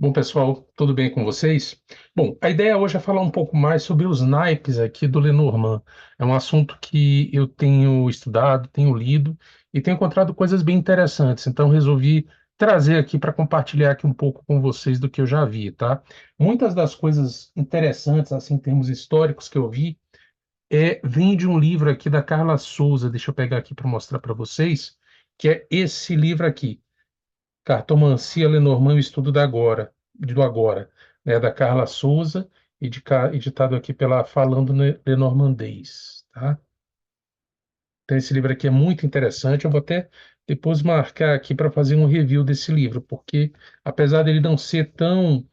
Bom, pessoal, tudo bem com vocês? Bom, a ideia hoje é falar um pouco mais sobre os naipes aqui do Lenormand. É um assunto que eu tenho estudado, tenho lido e tenho encontrado coisas bem interessantes. Então, resolvi trazer aqui para compartilhar aqui um pouco com vocês do que eu já vi, tá? Muitas das coisas interessantes, assim, em termos históricos que eu vi, vem de um livro aqui da Carla Souza. Deixa eu pegar aqui para mostrar para vocês, que é esse livro aqui. Cartomancia Lenormand, o estudo do agora, né, da Carla Souza, editado aqui pela Falando Lenormandês, tá? Então, esse livro aqui é muito interessante. Eu vou até depois marcar aqui para fazer um review desse livro, porque apesar dele não ser tão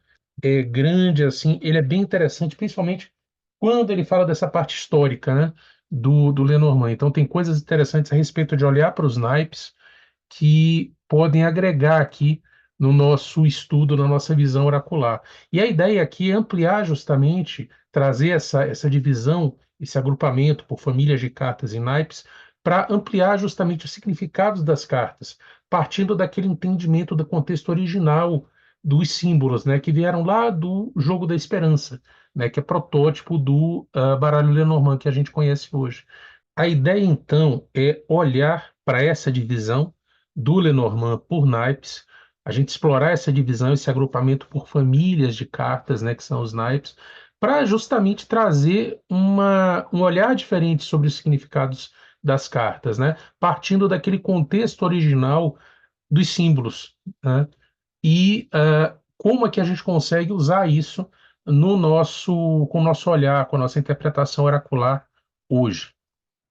grande assim, ele é bem interessante, principalmente quando ele fala dessa parte histórica, né, do Lenormand. Então, tem coisas interessantes a respeito de olhar para os naipes que podem agregar aqui no nosso estudo, na nossa visão oracular. E a ideia aqui é ampliar justamente, trazer essa divisão, esse agrupamento por famílias de cartas e naipes, para ampliar justamente os significados das cartas, partindo daquele entendimento do contexto original dos símbolos, né, que vieram lá do Jogo da Esperança, né, que é protótipo do baralho Lenormand que a gente conhece hoje. A ideia, então, é olhar para essa divisão do Lenormand por naipes, a gente explorar essa divisão, esse agrupamento por famílias de cartas, né, que são os naipes, para justamente trazer um olhar diferente sobre os significados das cartas, né, partindo daquele contexto original dos símbolos, né, e como é que a gente consegue usar isso no nosso, com o nosso olhar, com a nossa interpretação oracular hoje,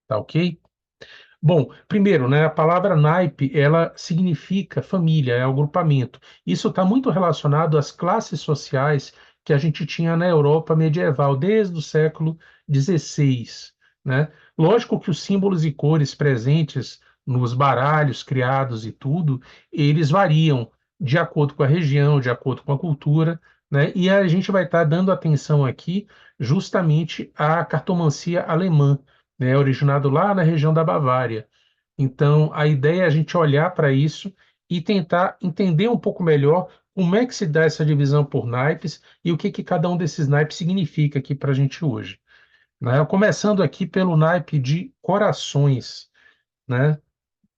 tá ok? Bom, primeiro, né, a palavra naipe, ela significa família, é agrupamento. Isso está muito relacionado às classes sociais que a gente tinha na Europa medieval, desde o século XVI, né? Lógico que os símbolos e cores presentes nos baralhos criados e tudo, eles variam de acordo com a região, de acordo com a cultura, né? E a gente vai estar dando atenção aqui justamente à cartomancia alemã, né, originado lá na região da Bavária. Então, a ideia é a gente olhar para isso e tentar entender um pouco melhor como é que se dá essa divisão por naipes e o que que cada um desses naipes significa aqui para a gente hoje, né? Começando aqui pelo naipe de corações, né?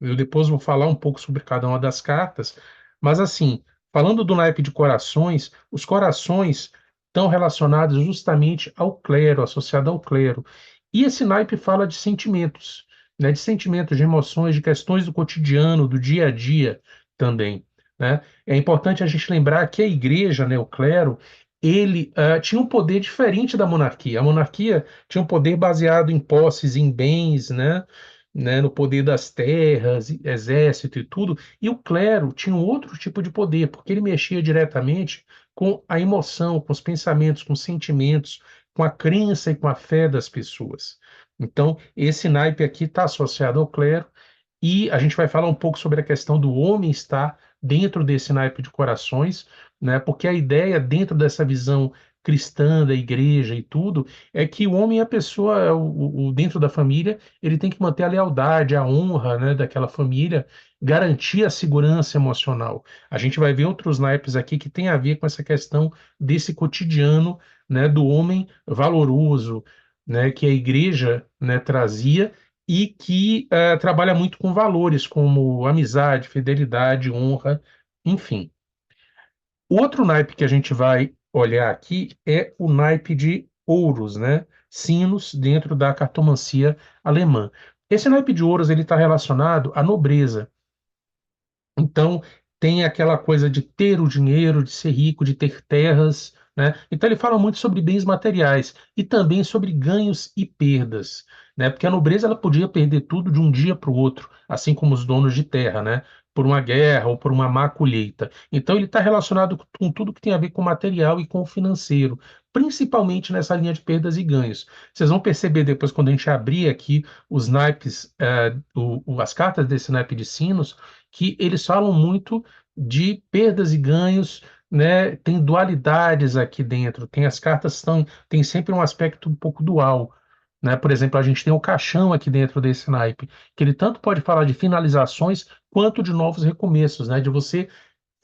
Eu depois vou falar um pouco sobre cada uma das cartas, mas assim, falando do naipe de corações, os corações estão relacionados justamente ao clero, associado ao clero. E esse naipe fala de sentimentos, né, de sentimentos, de emoções, de questões do cotidiano, do dia a dia também, né? É importante a gente lembrar que a igreja, né, o clero, ele tinha um poder diferente da monarquia. A monarquia tinha um poder baseado em posses, em bens, né, no poder das terras, exército e tudo, e o clero tinha um outro tipo de poder, porque ele mexia diretamente com a emoção, com os pensamentos, com os sentimentos, com a crença e com a fé das pessoas. Então, esse naipe aqui está associado ao clero, e a gente vai falar um pouco sobre a questão do homem estar dentro desse naipe de corações, né? Porque a ideia dentro dessa visão cristã da igreja e tudo é que o homem é a pessoa, dentro da família, ele tem que manter a lealdade, a honra, né, daquela família, garantir a segurança emocional. A gente vai ver outros naipes aqui que tem a ver com essa questão desse cotidiano, né, do homem valoroso, né, que a igreja, né, trazia e que trabalha muito com valores como amizade, fidelidade, honra, enfim. O outro naipe que a gente vai olhar aqui é o naipe de ouros, né? Sinos dentro da cartomancia alemã. Esse naipe de ouros ele está relacionado à nobreza. Então, tem aquela coisa de ter o dinheiro, de ser rico, de ter terras, né? Então, ele fala muito sobre bens materiais e também sobre ganhos e perdas, né? Porque a nobreza ela podia perder tudo de um dia para o outro, assim como os donos de terra, né? Por uma guerra ou por uma má colheita. Então, ele está relacionado com tudo que tem a ver com o material e com o financeiro, principalmente nessa linha de perdas e ganhos. Vocês vão perceber depois, quando a gente abrir aqui os naipes, as cartas desse naipe de sinos, que eles falam muito de perdas e ganhos, né? Tem dualidades aqui dentro. Tem as cartas tem sempre um aspecto um pouco dual, né? Por exemplo, a gente tem o caixão aqui dentro desse naipe, que ele tanto pode falar de finalizações quanto de novos recomeços, né? De você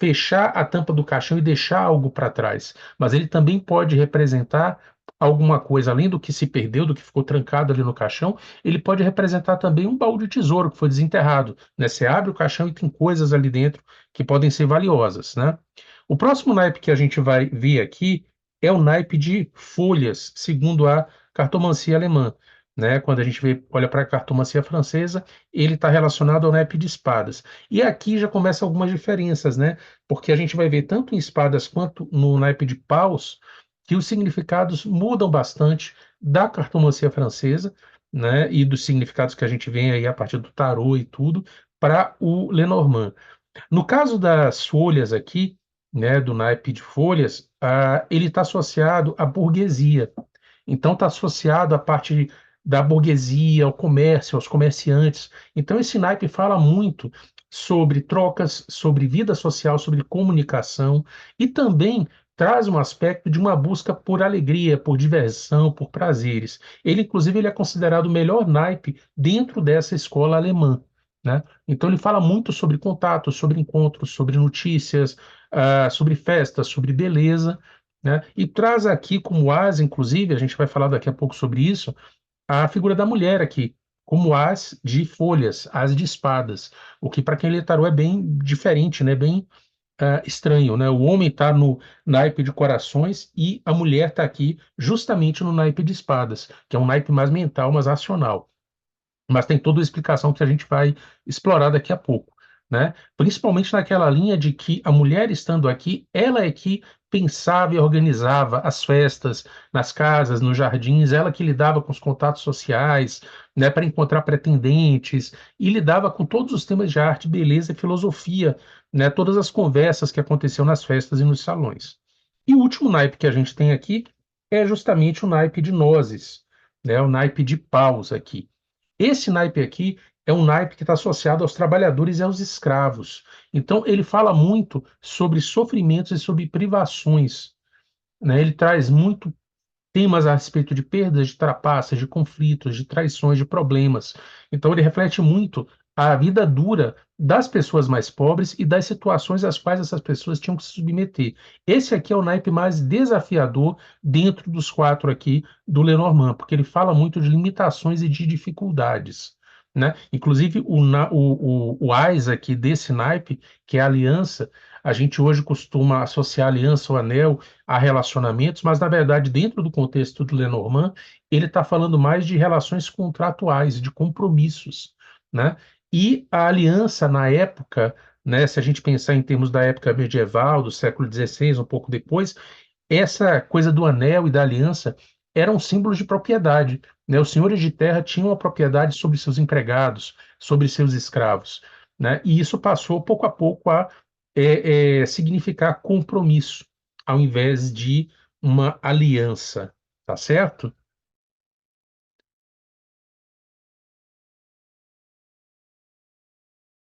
fechar a tampa do caixão e deixar algo para trás, mas ele também pode representar alguma coisa além do que se perdeu, do que ficou trancado ali no caixão. Ele pode representar também um baú de tesouro que foi desenterrado, né? Você abre o caixão e tem coisas ali dentro que podem ser valiosas, né? O próximo naipe que a gente vai ver aqui é o naipe de folhas, segundo a cartomancia alemã. Né? Quando a gente olha para a cartomancia francesa, ele está relacionado ao naipe de espadas. E aqui já começam algumas diferenças, né? Porque a gente vai ver tanto em espadas quanto no naipe de paus que os significados mudam bastante da cartomancia francesa, né? E dos significados que a gente vê aí a partir do tarô e tudo, para o Lenormand. No caso das folhas aqui, né, do naipe de folhas, ele está associado à burguesia. Então, está associado à parte da burguesia, ao comércio, aos comerciantes. Então, esse naipe fala muito sobre trocas, sobre vida social, sobre comunicação e também traz um aspecto de uma busca por alegria, por diversão, por prazeres. Ele, inclusive, ele é considerado o melhor naipe dentro dessa escola alemã, né? Então, ele fala muito sobre contatos, sobre encontros, sobre notícias, sobre festas, sobre beleza, né? E traz aqui como as, inclusive, a gente vai falar daqui a pouco sobre isso, a figura da mulher aqui, como as de folhas, as de espadas, o que para quem lê tarô é bem diferente, né? Bem estranho, né? O homem está no naipe de corações e a mulher está aqui justamente no naipe de espadas, que é um naipe mais mental, mais racional, mas tem toda a explicação que a gente vai explorar daqui a pouco, né? Principalmente naquela linha de que a mulher estando aqui, ela é que pensava e organizava as festas nas casas, nos jardins, ela que lidava com os contatos sociais, né, para encontrar pretendentes e lidava com todos os temas de arte, beleza e filosofia, né, todas as conversas que aconteciam nas festas e nos salões. E o último naipe que a gente tem aqui é justamente o naipe de nozes, né, o naipe de paus aqui. Esse naipe aqui é um naipe que está associado aos trabalhadores e aos escravos. Então, ele fala muito sobre sofrimentos e sobre privações, né? Ele traz muito temas a respeito de perdas, de trapaças, de conflitos, de traições, de problemas. Então, ele reflete muito a vida dura das pessoas mais pobres e das situações às quais essas pessoas tinham que se submeter. Esse aqui é o naipe mais desafiador dentro dos quatro aqui do Lenormand, porque ele fala muito de limitações e de dificuldades. Né? Inclusive, o ás aqui desse naipe, que é a aliança, a gente hoje costuma associar a aliança, o anel, a relacionamentos, mas na verdade, dentro do contexto do Lenormand, ele está falando mais de relações contratuais, de compromissos, né? E a aliança na época, né, se a gente pensar em termos da época medieval, do século XVI, um pouco depois, essa coisa do anel e da aliança eram símbolos de propriedade, né? Os senhores de terra tinham a propriedade sobre seus empregados, sobre seus escravos, né? E isso passou pouco a pouco a significar compromisso, ao invés de uma aliança, tá certo?